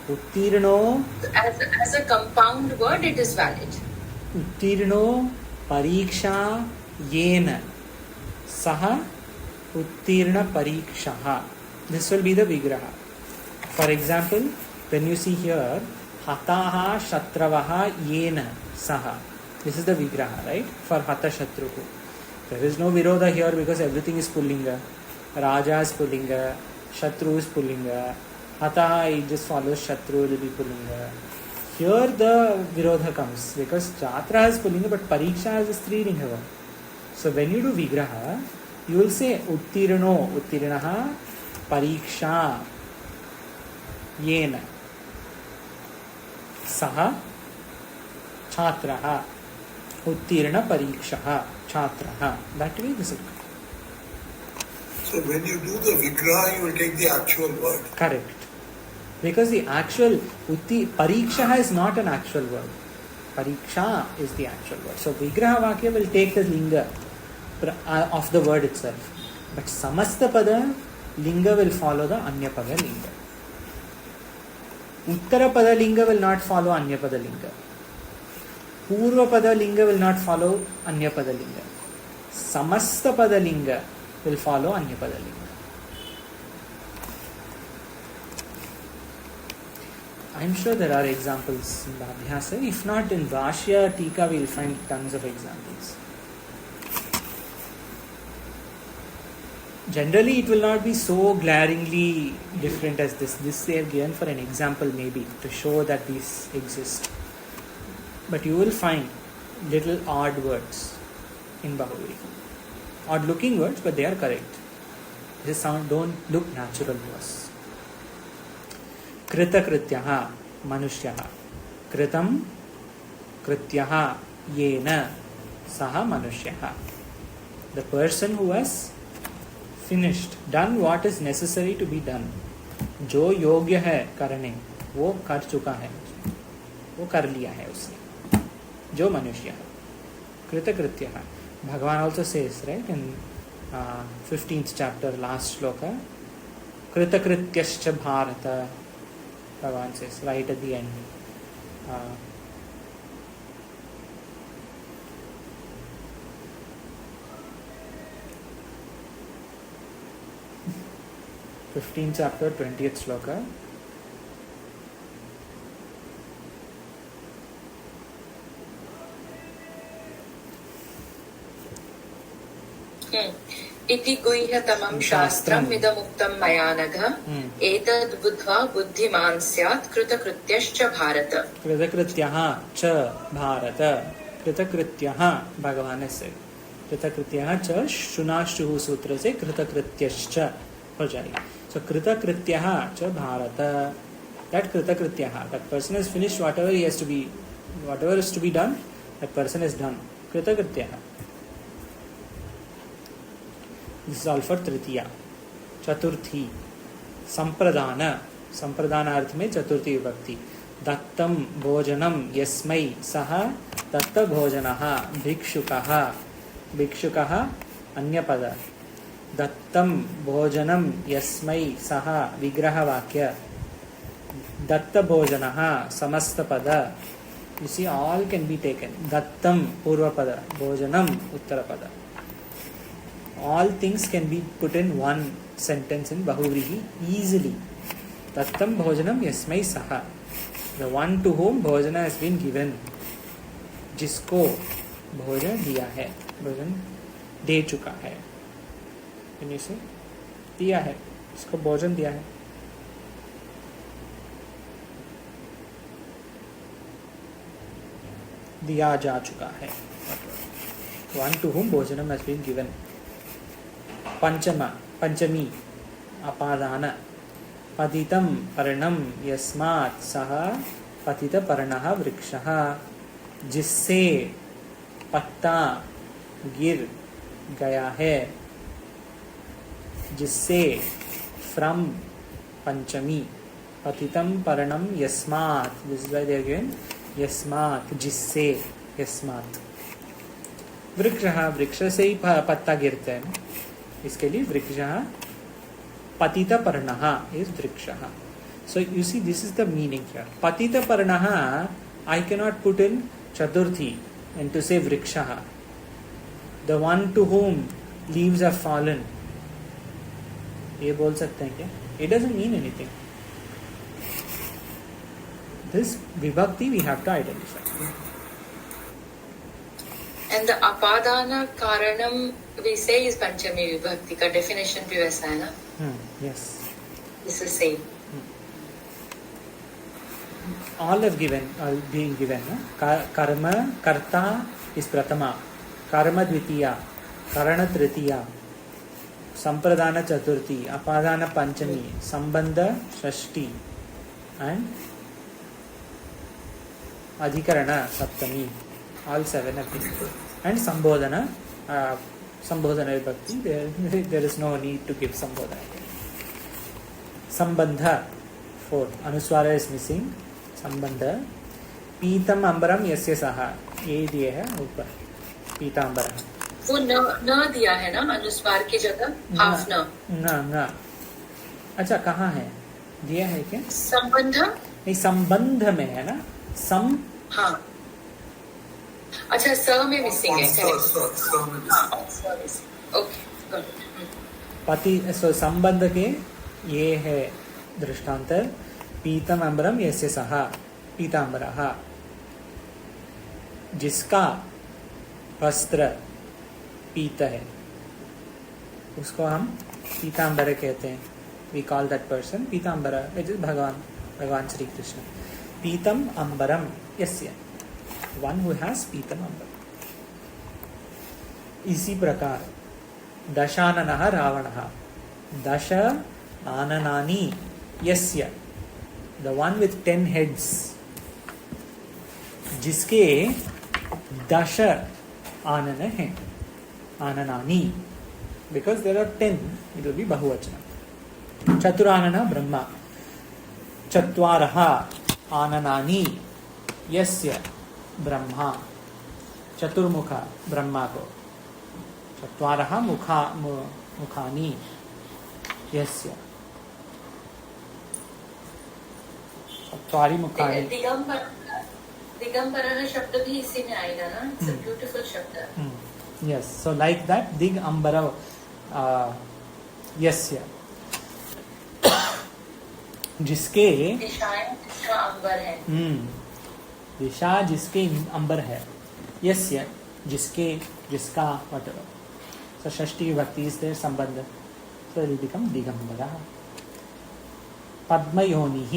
Uttirno. As a compound word, it is valid. Uttirno Pariksha Yena Saha Uttirna Parikshaha. This will be the Vigraha. For example, when you see here, Hataha Shatravaha Yena Saha. This is the Vigraha, right? For Hata Shatruhu. There is no Virodha here because everything is Pullinga. Raja is Pullinga. Shatru is Pullinga. Hataha, it just follows Shatru, it will be Pullinga. Here the Virodha comes because Chatra has Pullinga but Pariksha has a Strilinga. So when you do Vigraha, you will say Uttirno, Uttirnaha, Pariksha, Yena, Saha, Chatraha, Uttirna Parikshaha, Chatraha. That way this is. So when you do the Vigraha, you will take the actual word. Correct. Because the actual Pariksha is not an actual word. Pariksha is the actual word. So Vigraha Vakya will take the linga of the word itself. But Samasta Pada linga will follow the Anyapada linga. Uttara Pada linga will not follow Anyapada linga. Purva Pada linga will not follow Anyapada linga. Samasta Pada linga will follow Anyapada linga. I'm sure there are examples in the Abhyasa. If not, in Vashya, Tika, we'll find tons of examples. Generally, it will not be so glaringly different as this. This they have given for an example maybe, to show that these exist. But you will find little odd words in Bahuviri. Odd looking words, but they are correct. They don't look natural to us. Krita Krityaha Manushyaha. Kritam Krityaha Yena Saha Manushyaha. The person who has finished, done what is necessary to be done. जो योग्य है करने, वो कर चुका है, वो कर लिया है उसने. जो मनुष्य है. Kritakrityaha. Bhagavan also says, right, in 15th chapter, last shloka, Kritakrityascha Bharata. Bhagavan says right at the end. 15th chapter, 20th shloka. इति गुह्यतमं शास्त्रम् इदमुक्तं मया नघ एतद् बुद्ध्वा बुद्धिमान् स्यात् कृतकृत्यश्च भारत. कृतकृत्यः च भारत. कृतकृत्यः भगवान से कृतकृत्यः च शुनाशुः सूत्र से कृतकृत्यश्च हो जाएगा. So कृतकृत्यः च Bharat. That कृतकृत्यः, that person has finished whatever he has to be, whatever is to be done, that person has done. कृतकृत्यः. This is all for Tritiya. Chaturthi. Sampradana. Sampradana अर्थ में चतुर्थी विभक्ति. दत्तम भोजनम यस्मै सह दत्त भोजनः. भिक्षुकः. भिक्षुकः अन्यपद. दत्तम भोजनम यस्मै सह विग्रह वाक्य. दत्त भोजनः समस्त पद. You see, all can be taken. Dattam purva pada. Bhojanam uttara pada. All things can be put in one sentence in Bahuvrihi easily. Tattam bhojanam yasmai saha. The one to whom bhojana has been given. जिसको भोजन दिया है, भोजन दे चुका है. Can you say? दिया है. इसको भोजन दिया है. दिया जा चुका है. One to whom bhojanam has been given. पंचमी अपादान पतितं पर्णं यस्मात् सः पतितपर्णः वृक्षः जिससे पत्ता गिर गया है. जिससे फ्रॉम पंचमी पतितं पर्णं यस्मात्, this is why they are given यस्मात्, जिससे, यस्मात्. वृक्षः, वृक्ष से ही पत्ता गिरते हैं, इसके लिए वृक्षः. पतितपर्णः इज वृक्षः. So you see, this is the meaning here. Patitaparnaha, I cannot put in Chaturthi and to say vrikshaha. The one to whom leaves are fallen. ये बोल सकते हैं क्या? It doesn't mean anything. This vibhakti we have to identify. And the apadana karanam we say is panchami vibhakti का definition भी वैसा है ना? Yes. This is same. All have given, all being given. Karma, karta is pratama. Karma dvitiya. Karana tritiya. Sampradana chaturthi. Apadana panchami. Sambandha shashti. And adhikarana saptami. All 7 have been given. And sambodhana. Sambodhana vibhakti. There is no need to give sambodhana. Sambandha. 4. Anuswara is missing. संबंध. पीतम अंबरम यस्य सहा, ये दिए है ऊपर. पीतांबर वो न दिया है ना अनुस्वार की जगह, हाफ न. अच्छा, कहाँ है दिया है क्या? संबंध नहीं, संबंध में है ना. सम, हाँ. अच्छा, स में मिसिंग है. ओके, पति. सो संबंध के ये है दृष्टांत. पीतम अंबरम यस्य सहा, पीतांबरः, जिसका वस्त्र पीत है उसको हम पीतांबर कहते हैं. वी कॉल दैट पर्सन पीतांबर. इट इज भगवान श्री कृष्ण. पीतम अंबरम यस्य, वन हु हैज पीतम अंबर. इसी प्रकार दशाननः रावणः. दश आननानि यस्य, the one with 10 heads, जिसके 10 आनन हैं. आननानि, because there are 10, it will be bahuvachana. चतुरानन Brahma. चत्वारः आननानि यस्य ब्रह्मा. चतुर्मुख ब्रह्मा को. चत्वारः मुखानि यस्य. चत्वारि मुखानि. दिगंबरः शब्द भी इसी में आएगा ना. इट्स अ ब्यूटीफुल शब्द. Yes, so like that Digambar यस्य, जिसके दिशा अंबर है. दिशा जिसके अंबर है. यस्य, जिसके, जिसका, whatever. So षष्ठी विभक्ति is there, संबंध. So it will become दिगंबरः. पद्मयोनिः.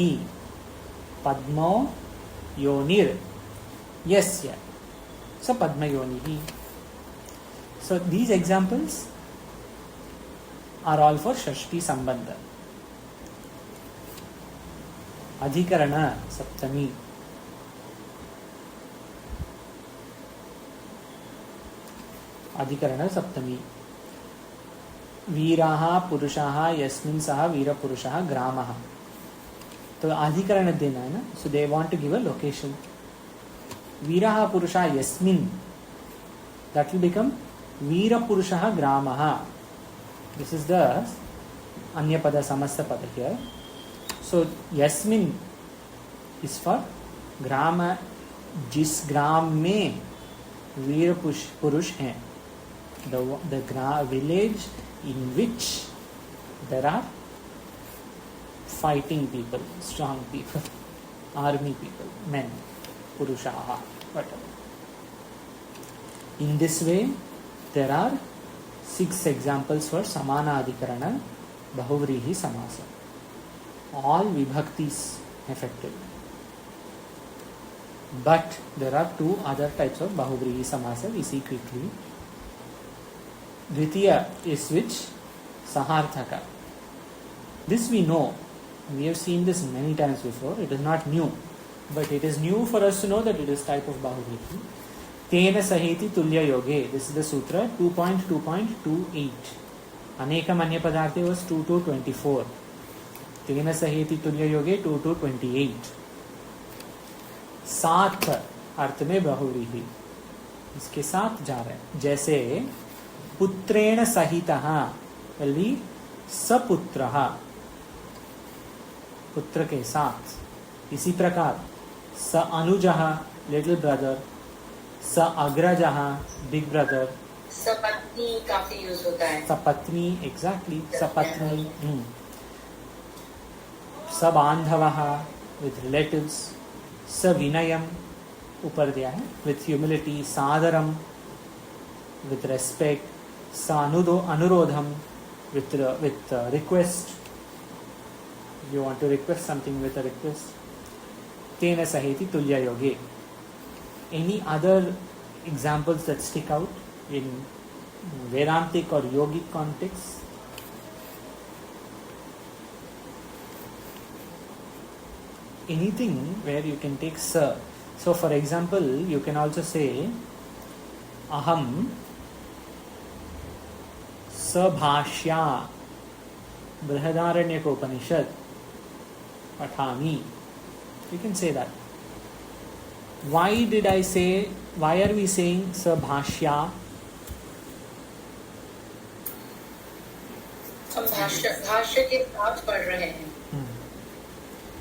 पद्मो योनिर यस्य, so पद्मयोनिः. So these examples are all for षष्ठी संबंध. अधिकरण सप्तमी. अधिकरण सप्तमी. वीराः पुरुषाः यस्मिन् सः वीरपुरुषः ग्रामः. तो अधिकरण देना है ना. So they want to give a location. वीरः पुरुषः यस्मिन्, दैट विल बिकम वीरपुरुषः ग्रामः. दिस इज द अन्य पद समस्त पद हियर. सो यस्मिन् इज फॉर ग्राम, जिस ग्राम में वीर पुरुष हैं. The village in which there are fighting people, strong people, army people, men, purushaha, whatever. In this way, there are 6 examples for samana adhikarana Bahuvrihi samasa. All vibhaktis affected. But there are two other types of Bahuvrihi samasa we see quickly. Dvitiya is which? Saharthaka. This we know. We have seen this many times before. It is not new. But it is new for us to know that it is type of Bahuvrihi. Tena saheti tulya yoge. This is the sutra 2.2.28. Anekam anya padarthe was 2.2.24. Tena saheti tulya yoge 2.2.28. साथ अर्थ में बहुव्रीहि, इसके साथ जा रहे हैं. जैसे पुत्रेण सहितः will be सपुत्रः, पुत्र के साथ. इसी प्रकार स अनुजः लिटिल ब्रदर, स अग्रजः बिग ब्रदर. सपत्नी काफी यूज होता है. सपत्नी एग्जैक्टली सपत्नी. स बांधवः विथ रिलेटिव्स. स विनयम ऊपर दिया है विथ ह्यूमिलिटी. सादरम विथ रेस्पेक्ट. स अनुरोधम with request. You want to request something with a request. तेन सहेति तुल्य योगे. Any other examples that stick out in वेदांतिक और योगिक context? Anything where you can take sa. So for example, you can also say aham sabhashya Brihadaranyaka pathami. You can say that. Why did I say, why are we saying sabhashya? हम भाष्य के साथ पढ़ रहे हैं.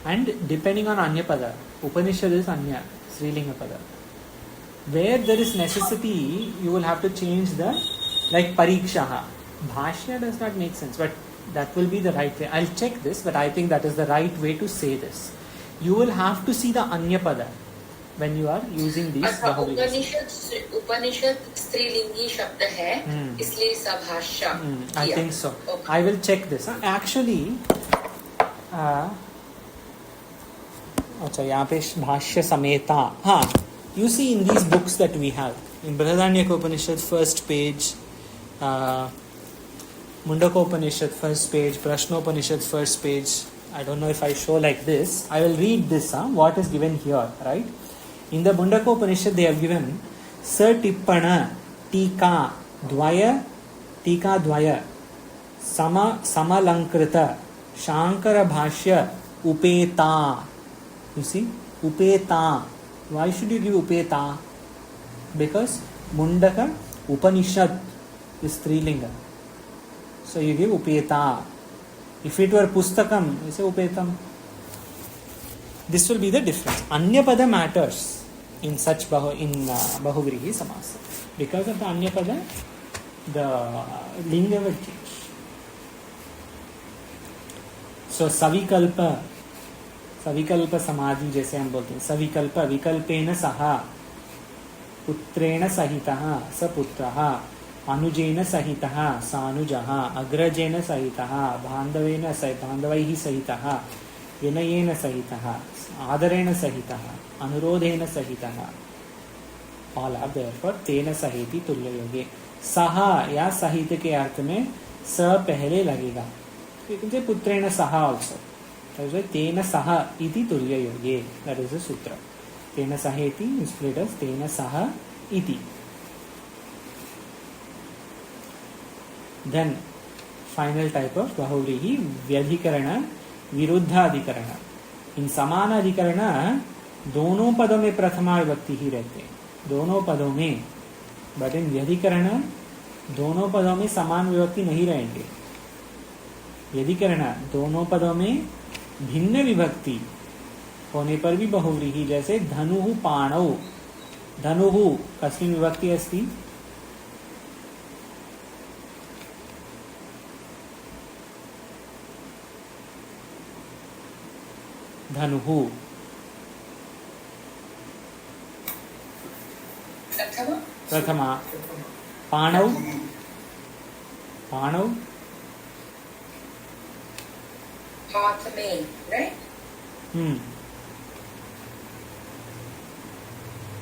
And depending on Anya Pada, Upanishad is Anya, Srilinga Pada. Where there is necessity, you will have to change the, like Parikshaha. Bhashya does not make sense, but that will be the right way. I'll check this, but I think that is the right way to say this. You will have to see the Anya Pada when you are using these Bahuvrihi. उपनिषद स्त्रीलिंगी शब्द है, इसलिए सबभाष्य. I think so. Okay. I will check this. Actually, अच्छा यहाँ पे भाष्य समेता. हाँ, you see in these books that we have in Brihadaranyaka Upanishad first page, Mundaka Upanishad first page, Prashnopanishad first page. I don't know if I show like this. I will read this. What is given here, right? In the Mundaka Upanishad they have given Sa Tippana Tika Dvaya Samalankrita Shankara Bhashya Upeta. You see, Upeta. Why should you give Upeta? Because Mundaka Upanishad is Strilinga. So you give Upeta. If it were Pustakam, you say Upetam. This will be the difference. Anyapada matters in such Bahuvrihi Samasa. Because of the Anyapada, the Linga will change. So Savikalpa समाधि जैसे हम बोलते हैं. सविकल्प विकल्पेन सह पुत्रेण सहितः सपुत्रः अनुजेन सहितः सानुजः अग्रजेन सहितः बान्धवैः सहितः विनयेन सहितः आदरेण सहितः अनुरोधेन सहितः. All are therefore तेन सहेति तुल्य योगे. सह या सहित के अर्थ में स पहले लगेगा. पुत्रेण सह also. तेन सह इति तुल्य योगे. That is the sutra. तेन सहेति is split as तेन सह iti. Then final type of Bahuvrihi Vyadhikarana Viruddhadhikarana. In Samana Adhikarana दोनों पदों में प्रथमा विभक्ति ही रहते हैं, दोनों पदों में. बट इन व्यधिकरण दोनों पदों में समान विभक्ति नहीं रहेंगे. व्यधिकरण दोनों पदों में भिन्न विभक्ति होने पर भी बहुव्रीहि. जैसे धनुः पाणौ. धनुः कस्मिन् विभक्ति अस्ति? धनुः प्रथमा. पाणौ पाणौ हाथ में, राइट?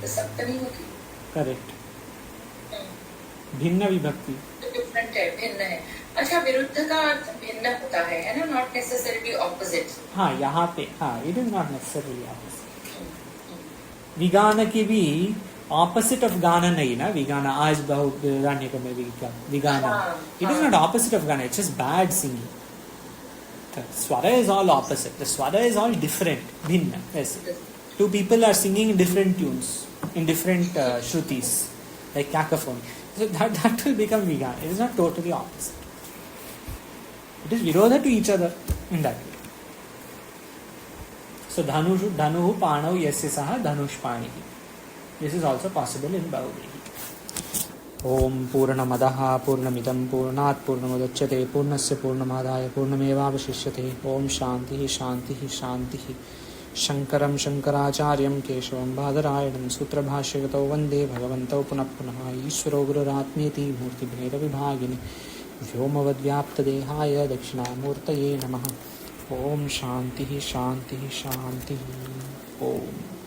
तो सप्तमी होगी। करेक्ट। भिन्न विभक्ति तो डिफरेंट है, भिन्न है। अच्छा, विरुद्ध का अर्थ भिन्न होता है ना, नॉट नेसेसरीली ऑपोजिट। हाँ, यहाँ पे हाँ, it is not necessarily opposite. विगान की भी ऑपोजिट ऑफ गाना नहीं ना, विगाना आज बहु को में विगाना, it is not opposite of गाना, it's just bad singing. The swara is all opposite, the swara is all different, bhinna. Yes, two people are singing different tunes in different shrutis, like cacophony, so that will become vigana. It is not totally opposite, it is virodha to each other in that way. So dhanuhu panau yasya saha dhanushpanihi. This is also possible in Bahubali. Om Purnamadaः Purnamidam Purnat Purnamudachyate Purnasya Purnamadaya Purnamevavashishyate. Om Shantihi Shantihi Shantihi. Shankaram Shankaracharyam Keshavam Badarayanam Sutrabhashyato Vande Bhagavanto Punah Punah. Ishvaro Gururatmeti Murti Bheda Vibhagini Vyomavadvyaptadehaya Dakshinamurtaye Namaha. Om Shantihi Shantihi Shantihi. Om